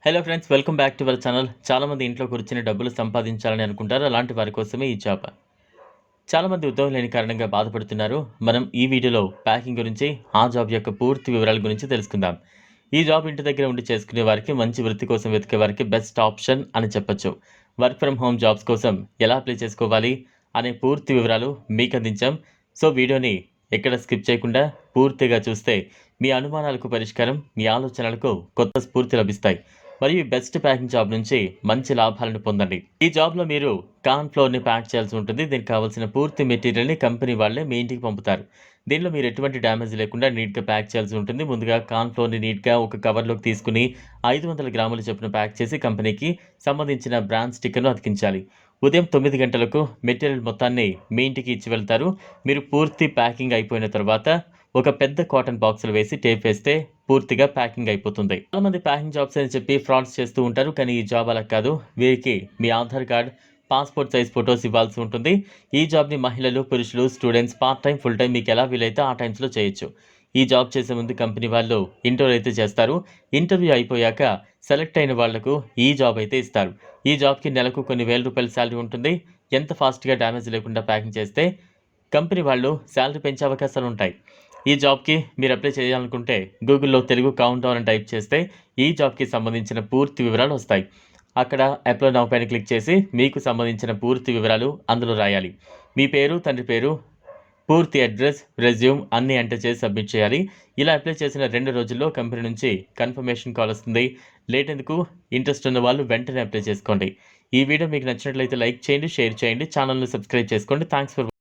Hello friends, welcome back to our channel. చాలామంది ఇంట్లో కూర్చొని డబ్బులు సంపాదించాలని అనుకుంటారు. అలాంటి వారి కోసమే ఈ జాబ్. చాలామంది ఉద్యోగం లేని కారణంగా బాధపడుతున్నారు. మనం ఈ వీడియోలో ప్యాకింగ్ గురించి, ఆ జాబ్ యొక్క పూర్తి వివరాల గురించి తెలుసుకుందాం. ఈ జాబ్ ఇంటి దగ్గర ఉండి చేసుకునే వారికి, మంచి వృత్తి కోసం వెతికే వారికి బెస్ట్ ఆప్షన్ అని చెప్పొచ్చు. వర్క్ ఫ్రమ్ హోమ్ జాబ్స్ కోసం ఎలా అప్లై చేసుకోవాలి అనే పూర్తి వివరాలు మీకు అందించాం. సో వీడియోని ఎక్కడ స్కిప్ చేయకుండా పూర్తిగా చూస్తే మీ అనుమానాలకు పరిష్కారం, మీ ఆలోచనలకు కొత్త స్ఫూర్తి లభిస్తాయి. మరియు బెస్ట్ ప్యాకింగ్ జాబ్ నుంచి మంచి లాభాలను పొందండి. ఈ జాబ్లో మీరు కార్న్ ఫ్లోర్ని ప్యాక్ చేయాల్సి ఉంటుంది. దీనికి కావాల్సిన పూర్తి మెటీరియల్ని కంపెనీ వాళ్ళే మీ ఇంటికి పంపుతారు. దీనిలో మీరు ఎటువంటి డ్యామేజ్ లేకుండా నీట్గా ప్యాక్ చేయాల్సి ఉంటుంది. ముందుగా కార్న్ ఫ్లోర్ని నీట్గా ఒక కవర్లోకి తీసుకుని 500 గ్రాముల చొప్పున ప్యాక్ చేసి కంపెనీకి సంబంధించిన బ్రాండ్ స్టిక్కర్ను అతికించాలి. ఉదయం 9 గంటలకు మెటీరియల్ మొత్తాన్ని మీ ఇంటికి ఇచ్చి వెళ్తారు. మీరు పూర్తి ప్యాకింగ్ అయిపోయిన తర్వాత ఒక పెద్ద కాటన్ బాక్సులు వేసి టేప్ వేస్తే పూర్తిగా ప్యాకింగ్ అయిపోతుంది. చాలామంది ప్యాకింగ్ జాబ్స్ అని చెప్పి ఫ్రాడ్స్ చేస్తూ ఉంటారు. కానీ ఈ జాబ్ అలా కాదు. వీరికి మీ Aadhaar card, passport size photos ఇవ్వాల్సి ఉంటుంది. ఈ జాబ్ని మహిళలు, పురుషులు, students, part time, full time మీకు ఎలా వీలైతే ఆ టైమ్స్లో చేయొచ్చు. ఈ జాబ్ చేసే ముందు కంపెనీ వాళ్ళు ఇంటర్వ్యూ అయితే చేస్తారు. ఇంటర్వ్యూ అయిపోయాక సెలెక్ట్ అయిన వాళ్లకు ఈ జాబ్ అయితే ఇస్తారు. ఈ జాబ్కి నెలకు కొన్ని వేల రూపాయల శాలరీ ఉంటుంది. ఎంత ఫాస్ట్గా డ్యామేజ్ లేకుండా ప్యాకింగ్ చేస్తే కంపెనీ వాళ్ళు శాలరీ పెంచే అవకాశాలు ఉంటాయి. ఈ జాబ్కి మీరు అప్లై చేయాలనుకుంటే గూగుల్లో తెలుగు కౌంట్ డౌన్ అని టైప్ చేస్తే ఈ జాబ్కి సంబంధించిన పూర్తి వివరాలు వస్తాయి. అక్కడ అప్లై నౌ పైన క్లిక్ చేసి మీకు సంబంధించిన పూర్తి వివరాలు అందులో రాయాలి. మీ పేరు, తండ్రి పేరు, పూర్తి అడ్రస్, రెజ్యూమ్ అన్నీ ఎంటర్ చేసి సబ్మిట్ చేయాలి. ఇలా అప్లై చేసిన 2 రోజుల్లో కంపెనీ నుంచి కన్ఫర్మేషన్ కాల్ వస్తుంది. లేట్ ఎందుకు? ఇంట్రెస్ట్ ఉన్న వాళ్ళు వెంటనే అప్లై చేసుకోండి. ఈ వీడియో మీకు నచ్చినట్లయితే లైక్ చేయండి, షేర్ చేయండి, ఛానల్ని సబ్స్క్రైబ్ చేసుకోండి. Thanks for